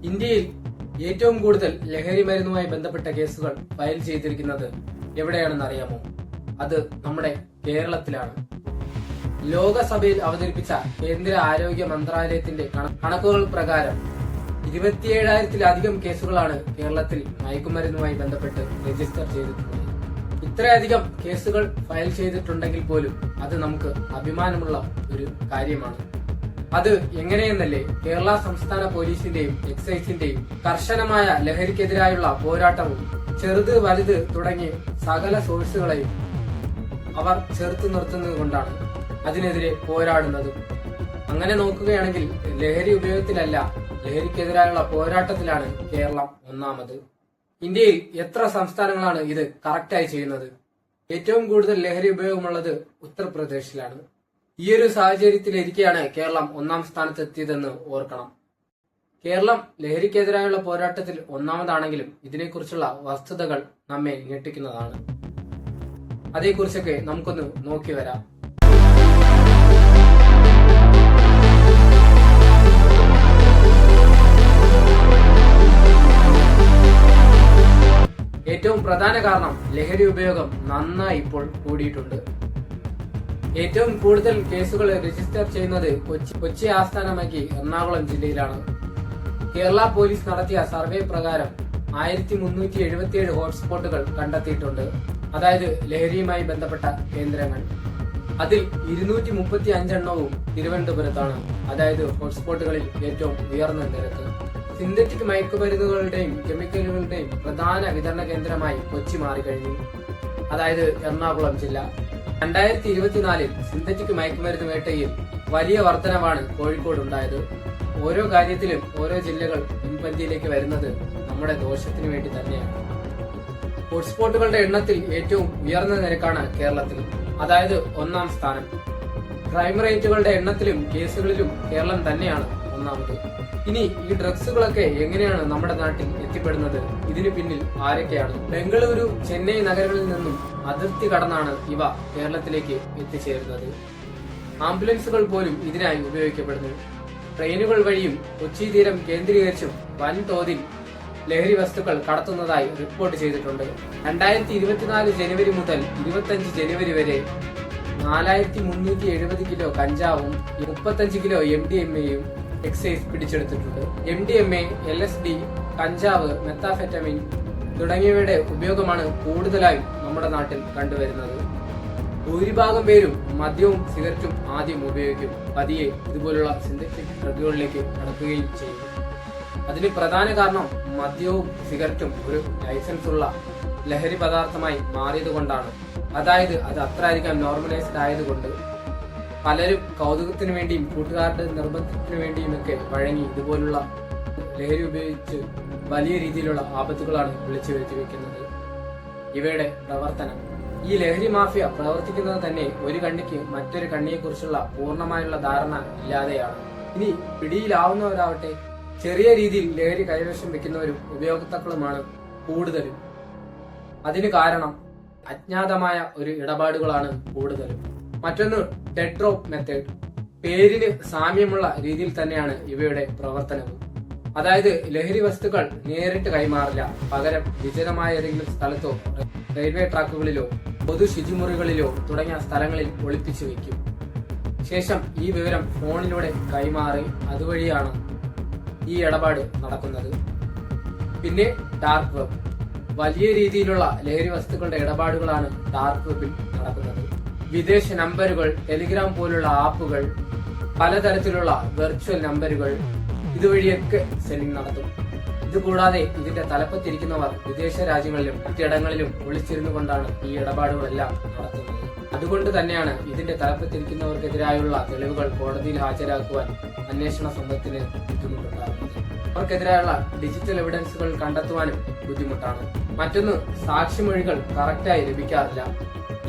ഇന്ത്യയിൽ ഏറ്റവും കൂടുതൽ ലഹരി മരുന്നുമായി ബന്ധപ്പെട്ട കേസുകൾ ഫയൽ ചെയ്തിരിക്കുന്നത് എവിടെയാണെന്ന് അറിയാമോ? അത് നമ്മുടെ കേരളത്തിലാണ്. ലോകസഭയിൽ അവതരിപ്പിച്ച കേന്ദ്ര ആരോഗ്യ മന്ത്രാലയത്തിന്റെ കണക്കുകൾ പ്രകാരം 27,000-ലധികം കേസുകളാണ് കേരളത്തിൽ മയക്കുമരുന്നുമായി ബന്ധപ്പെട്ട് രജിസ്റ്റർ ചെയ്തിട്ടുള്ളത്. ഇത്രയധികം കേസുകൾ ഫയൽ ചെയ്തിട്ടുണ്ടെങ്കിൽ പോലും അത് നമുക്ക് അഭിമാനമുള്ള ഒരു കാര്യമാണ്. അത് എങ്ങനെയെന്നല്ലേ, കേരള സംസ്ഥാന പോലീസിന്റെയും എക്സൈസിന്റെയും കർശനമായ ലഹരിക്കെതിരായുള്ള പോരാട്ടവും ചെറുത് വലുത് തുടങ്ങിയ സകല സോഴ്സുകളെയും അവർ ചെറുത്തു നിർത്തുന്നത് കൊണ്ടാണ് അതിനെതിരെ പോരാടുന്നതും. അങ്ങനെ നോക്കുകയാണെങ്കിൽ ലഹരി ഉപയോഗത്തിലല്ല, ലഹരിക്കെതിരായുള്ള പോരാട്ടത്തിലാണ് കേരളം ഒന്നാമത്. ഇന്ത്യയിൽ എത്ര സംസ്ഥാനങ്ങളാണ് ഇത് കറക്റ്റായി ചെയ്യുന്നത്? ഏറ്റവും കൂടുതൽ ലഹരി ഉപയോഗമുള്ളത് ഉത്തർപ്രദേശിലാണ്. ഈയൊരു സാഹചര്യത്തിലിരിക്കെയാണ് കേരളം ഒന്നാം സ്ഥാനത്തെത്തിയതെന്ന് ഓർക്കണം. കേരളം ലഹരിക്കെതിരായുള്ള പോരാട്ടത്തിൽ ഒന്നാമതാണെങ്കിലും ഇതിനെക്കുറിച്ചുള്ള വസ്തുതകൾ നമ്മെ ഞെട്ടിക്കുന്നതാണ്. അതേക്കുറിച്ചൊക്കെ നമുക്കൊന്ന് നോക്കി വരാം. ഏറ്റവും പ്രധാന കാരണം ലഹരി ഉപയോഗം നന്നായി ഇപ്പോൾ കൂടിയിട്ടുണ്ട്. ഏറ്റവും കൂടുതൽ കേസുകൾ രജിസ്റ്റർ ചെയ്യുന്നത് കൊച്ചി ആസ്ഥാനമാക്കി എറണാകുളം ജില്ലയിലാണ്. കേരള പോലീസ് നടത്തിയ സർവേ പ്രകാരം 1377 ഹോട്ട്സ്പോട്ടുകൾ കണ്ടെത്തിയിട്ടുണ്ട്. അതായത് ലഹരിയുമായി ബന്ധപ്പെട്ട കേന്ദ്രങ്ങൾ. അതിൽ 235 എണ്ണവും തിരുവനന്തപുരത്താണ്. അതായത് ഹോട്ട്സ്പോട്ടുകളിൽ ഏറ്റവും ഉയർന്ന നിരക്ക്. സിന്തറ്റിക് മയക്കുമരുന്നുകളുടെയും കെമിക്കലുകളുടെയും പ്രധാന വിതരണ കേന്ദ്രമായി കൊച്ചി മാറിക്കഴിഞ്ഞു. അതായത് എറണാകുളം ജില്ല. 2024-ൽ സിന്തറ്റിക് മയക്കുമരുന്ന് വേട്ടയിൽ വലിയ വർധനവാണ് കോഴിക്കോട് ഉണ്ടായത്. ഓരോ കാര്യത്തിലും ഓരോ ജില്ലകൾ മുൻപന്തിയിലേക്ക് വരുന്നത് നമ്മുടെ ദോഷത്തിനു വേണ്ടി തന്നെയാണ്. ഹോട്ട്സ്പോട്ടുകളുടെ എണ്ണത്തിൽ ഏറ്റവും ഉയർന്ന നിരക്കാണ് കേരളത്തിൽ, അതായത് ഒന്നാം സ്ഥാനം. ക്രൈം റേറ്റുകളുടെ എണ്ണത്തിലും കേസുകളിലും കേരളം തന്നെയാണ് ഒന്നാമത്. ഇനി ഈ ഡ്രഗ്സുകളൊക്കെ എങ്ങനെയാണ് നമ്മുടെ നാട്ടിൽ എത്തിപ്പെടുന്നത്? ഇതിനു പിന്നിൽ ആരൊക്കെയാണ്? ബംഗളൂരു, ചെന്നൈ നഗരങ്ങളിൽ നിന്നും അതിർത്തി കടന്നാണ് ഇവ കേരളത്തിലേക്ക് എത്തിച്ചേരുന്നത്. ആംബുലൻസുകൾ പോലും ഇതിനായി ഉപയോഗിക്കപ്പെടുന്നു. ട്രെയിനുകൾ വഴിയും കൊച്ചി തീരം കേന്ദ്രീകരിച്ചും വൻതോതിൽ ലഹരി വസ്തുക്കൾ കടത്തുന്നതായി റിപ്പോർട്ട് ചെയ്തിട്ടുണ്ട്. 2024 ജനുവരി മുതൽ 25 ജനുവരി വരെ 4370 കിലോ കഞ്ചാവും 35 കിലോ MDMA-യും എക്സൈസ് പിടിച്ചെടുത്തിട്ടുണ്ട്. MDMA, LSD, കഞ്ചാവ്, മെത്താഫെറ്റമിൻ തുടങ്ങിയവയുടെ ഉപയോഗമാണ് കൂടുതലായും നമ്മുടെ നാട്ടിൽ കണ്ടുവരുന്നത്. ഭൂരിഭാഗം പേരും മദ്യവും സിഗരറ്റും ആദ്യം ഉപയോഗിക്കും. പതിയെ ഇതുപോലുള്ള സിന്തറ്റിക് ഡ്രഗുകളിലേക്ക് കടക്കുകയും ചെയ്യും. അതിന് പ്രധാന കാരണം മദ്യവും സിഗരറ്റും ഒരു ലൈസൻസ് ഉള്ള ലഹരി പദാർത്ഥമായി മാറിയതുകൊണ്ടാണ്. അതായത് അത് അത്രയധികം നോർമലൈസ്ഡ് ആയതുകൊണ്ട് പലരും കൗതുകത്തിനു വേണ്ടിയും കൂട്ടുകാരുടെ നിർബന്ധത്തിനു വേണ്ടിയുമൊക്കെ വഴങ്ങി ഇതുപോലുള്ള ലഹരി ഉപയോഗിച്ച് വലിയ രീതിയിലുള്ള ആപത്തുകളാണ് വിളിച്ചു വരുത്തി വെക്കുന്നത്. ഇവയുടെ പ്രവർത്തനം, ഈ ലഹരി മാഫിയ പ്രവർത്തിക്കുന്നത് തന്നെ ഒരു കണ്ണിക്ക് മറ്റൊരു കണ്ണിയെക്കുറിച്ചുള്ള പൂർണ്ണമായുള്ള ധാരണ ഇല്ലാതെയാണ്. ഇനി പിടിയിലാവുന്നവരാവട്ടെ ചെറിയ രീതിയിൽ ലഹരി കൈവശം വെക്കുന്നവരും ഉപയോക്താക്കളുമാണ് കൂടുതലും. അതിന് കാരണം അജ്ഞാതമായ ഒരു ഇടപാടുകളാണ് കൂടുതലും. മറ്റൊന്ന് ഡെഡ് ഡ്രോപ്പ് മെത്തേഡ്. പേരിന് സാമ്യമുള്ള രീതിയിൽ തന്നെയാണ് ഇവയുടെ പ്രവർത്തനവും. അതായത് ലഹരി വസ്തുക്കൾ നേരിട്ട് കൈമാറില്ല, പകരം വിജനമായ ഏതെങ്കിലും സ്ഥലത്തോ റെയിൽവേ ട്രാക്കുകളിലോ പൊതു ശുചിമുറികളിലോ തുടങ്ങിയ സ്ഥലങ്ങളിൽ ഒളിപ്പിച്ചു വെക്കും. ശേഷം ഈ വിവരം ഫോണിലൂടെ കൈമാറി അതുവഴിയാണ് ഈ ഇടപാട് നടക്കുന്നത്. പിന്നെ ഡാർക്ക് വെബ്. വലിയ രീതിയിലുള്ള ലഹരി വസ്തുക്കളുടെ ഇടപാടുകളാണ് ഡാർക്ക് വെബിൽ നടക്കുന്നത്. വിദേശ നമ്പറുകൾ, ടെലിഗ്രാം പോലുള്ള ആപ്പുകൾ, പലതരത്തിലുള്ള വെർച്വൽ നമ്പറുകൾ, ഇതുവഴിയൊക്കെ സെല്ലിംഗ് നടത്തും. ഇതുകൂടാതെ ഇതിന്റെ തലപ്പത്തിരിക്കുന്നവർ വിദേശ രാജ്യങ്ങളിലും മറ്റിടങ്ങളിലും ഒളിച്ചിരുന്നു കൊണ്ടാണ് ഈ ഇടപാടുകളെല്ലാം നടത്തുന്നത്. അതുകൊണ്ട് തന്നെയാണ് ഇതിന്റെ തലപ്പത്തിരിക്കുന്നവർക്കെതിരായുള്ള തെളിവുകൾ കോടതിയിൽ ഹാജരാക്കുവാൻ അന്വേഷണ സംഘത്തിന് ബുദ്ധിമുട്ടുണ്ടാകുന്നത്. അവർക്കെതിരായുള്ള ഡിജിറ്റൽ എവിഡൻസുകൾ കണ്ടെത്തുവാനും ബുദ്ധിമുട്ടാണ്. മറ്റൊന്ന്, സാക്ഷിമൊഴികൾ കറക്റ്റായി ലഭിക്കാറില്ല.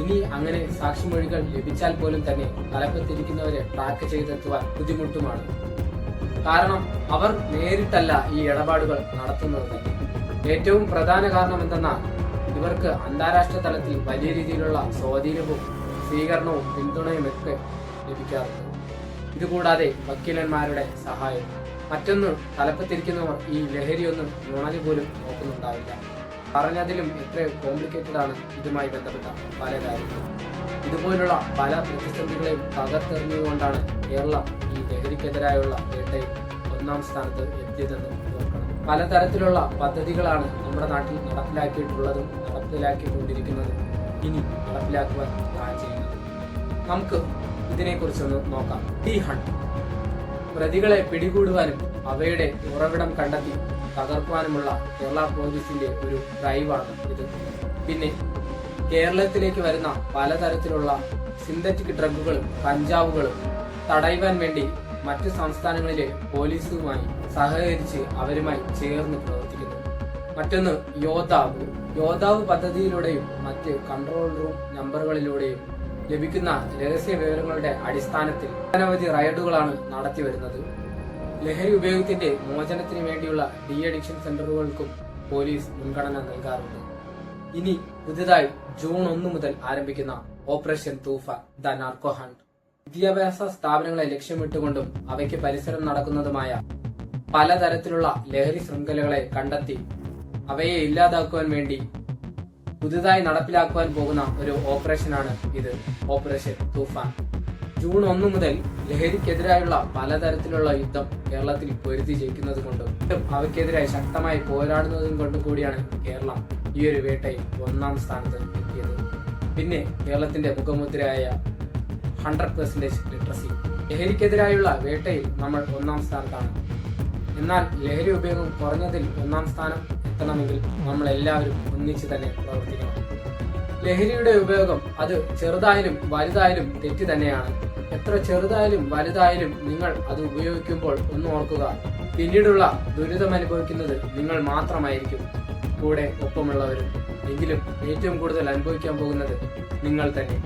ഇനി അങ്ങനെ സാക്ഷിമൊഴികൾ ലഭിച്ചാൽ പോലും തന്നെ തലപ്പത്തിരിക്കുന്നവരെ ട്രാക്ക് ചെയ്തെത്തുവാൻ ബുദ്ധിമുട്ടുമാണ്. കാരണം അവർ നേരിട്ടല്ല ഈ ഇടപാടുകൾ നടത്തുന്നത് തന്നെ. ഏറ്റവും പ്രധാന കാരണം എന്തെന്നാൽ ഇവർക്ക് അന്താരാഷ്ട്ര തലത്തിൽ വലിയ രീതിയിലുള്ള സ്വാധീനവും സ്വീകരണവും പിന്തുണയും ഒക്കെ ലഭിക്കാറുണ്ട്. ഇതുകൂടാതെ വക്കീലന്മാരുടെ സഹായം. മറ്റൊന്ന്, തലപ്പത്തിരിക്കുന്നവർ ഈ ലഹരിയൊന്നും നുണഞ്ഞു പോലും നോക്കുന്നുണ്ടാവില്ല. പറഞ്ഞതിലും എത്ര കോംപ്ലിക്കേറ്റഡ് ആണ് ഇതുമായി ബന്ധപ്പെട്ട പല കാര്യങ്ങളും. ഇതുപോലുള്ള പല പ്രതിസന്ധികളെയും തകർത്തെറിഞ്ഞുകൊണ്ടാണ് കേരളം ഈ ലഹരിക്കെതിരായുള്ള വേട്ടയിൽ 1-ാം സ്ഥാനത്ത് എത്തിയതെന്ന് ഓർക്കണം. പലതരത്തിലുള്ള പദ്ധതികളാണ് നമ്മുടെ നാട്ടിൽ നടപ്പിലാക്കിയിട്ടുള്ളതും നടപ്പിലാക്കിക്കൊണ്ടിരിക്കുന്നതും ഇനി നടപ്പിലാക്കുവാൻ പ്ലാൻ ചെയ്യുന്നത്. നമുക്ക് ഇതിനെക്കുറിച്ചൊന്ന് നോക്കാം. ഡി ഹണ്ട്, പ്രതികളെ പിടികൂടുവാനും അവയുടെ ഉറവിടം കണ്ടെത്തി തകർക്കുവാനുമുള്ള കേരള പോലീസിന്റെ ഒരു ഡ്രൈവാണ് ഇത്. പിന്നെ കേരളത്തിലേക്ക് വരുന്ന പലതരത്തിലുള്ള സിന്തറ്റിക് ഡ്രഗുകളും കഞ്ചാവുകളും തടയുവാൻ വേണ്ടി മറ്റു സംസ്ഥാനങ്ങളിലെ പോലീസുമായി സഹകരിച്ച് അവരുമായി ചേർന്ന് പ്രവർത്തിക്കുന്നു. മറ്റൊന്ന് യോദ്ധാവ് പദ്ധതിയിലൂടെയും മറ്റ് കൺട്രോൾ റൂം നമ്പറുകളിലൂടെയും ലഭിക്കുന്ന രഹസ്യ വിവരങ്ങളുടെ അടിസ്ഥാനത്തിൽ അനവധി റൈഡുകളാണ് നടത്തിവരുന്നത്. ലഹരി ഉപയോഗത്തിന്റെ മോചനത്തിന് വേണ്ടിയുള്ള ഡി അഡിക്ഷൻ സെന്ററുകൾക്കും പോലീസ് മുൻഗണന നൽകാറുണ്ട്. ഇനി പുതുതായി ജൂൺ 1 മുതൽ ആരംഭിക്കുന്ന operation Toofan the narco hunt, വിദ്യാഭ്യാസ സ്ഥാപനങ്ങളെ ലക്ഷ്യമിട്ടുകൊണ്ടും അവയ്ക്ക് പരിസരം നടക്കുന്നതുമായ പലതരത്തിലുള്ള ലഹരി ശൃംഖലകളെ കണ്ടെത്തി അവയെ ഇല്ലാതാക്കുവാൻ വേണ്ടി പുതുതായി നടപ്പിലാക്കുവാൻ പോകുന്ന ഒരു ഓപ്പറേഷനാണ് ഇത്, ഓപ്പറേഷൻ തൂഫാൻ. ജൂൺ 1 മുതൽ ലഹരിക്കെതിരായുള്ള പലതരത്തിലുള്ള യുദ്ധം കേരളത്തിൽ പൊരുതി ജയിക്കുന്നത് കൊണ്ടും അവയ്ക്കെതിരായി ശക്തമായി പോരാടുന്നതും കൊണ്ടും കൂടിയാണ് കേരളം ഈ ഒരു വേട്ടയിൽ 1-ാം സ്ഥാനത്ത് എത്തിയത്. പിന്നെ കേരളത്തിന്റെ മുഖമുദ്രയായ 100% ലിറ്ററസി. ലഹരിക്കെതിരായുള്ള വേട്ടയിൽ നമ്മൾ 1-ാം സ്ഥാനത്താണ്. എന്നാൽ ലഹരി ഉപയോഗം കുറഞ്ഞതിൽ 1-ാം സ്ഥാനം എത്തണമെങ്കിൽ നമ്മൾ എല്ലാവരും ഒന്നിച്ച് തന്നെ പ്രവർത്തിക്കണം. ലഹരിയുടെ ഉപയോഗം അത് ചെറുതായാലും വലുതായാലും തെറ്റ് തന്നെയാണ്. എത്ര ചെറുതായാലും വലുതായാലും നിങ്ങൾ അത് ഉപയോഗിക്കുമ്പോൾ ഒന്ന് ഓർക്കുക, പിന്നീടുള്ള ദുരിതം അനുഭവിക്കുന്നത് നിങ്ങൾ മാത്രമായിരിക്കും, കൂടെ ഒപ്പമുള്ളവരും. എങ്കിലും ഏറ്റവും കൂടുതൽ അനുഭവിക്കാൻ പോകുന്നത് നിങ്ങൾ തന്നെ.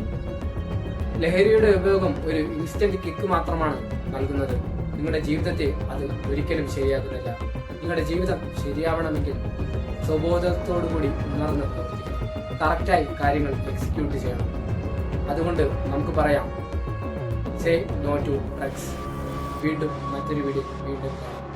ലഹരിയുടെ ഉപയോഗം ഒരു ഇൻസ്റ്റന്റ് കിക്ക് മാത്രമാണ് നൽകുന്നത്. നിങ്ങളുടെ ജീവിതത്തെ അത് ഒരിക്കലും ശരിയാക്കുന്നില്ല. നിങ്ങളുടെ ജീവിതം ശരിയാവണമെങ്കിൽ സ്വബോധത്തോടുകൂടി ഉണർന്ന് പ്രവർത്തിക്കണം. കറക്റ്റായി കാര്യങ്ങൾ എക്സിക്യൂട്ട് ചെയ്യണം. അതുകൊണ്ട് നമുക്ക് പറയാം, സേ നോ ടു ഡ്രഗ്സ്. വീണ്ടും മറ്റൊരു വീഡിയോ കാണാം.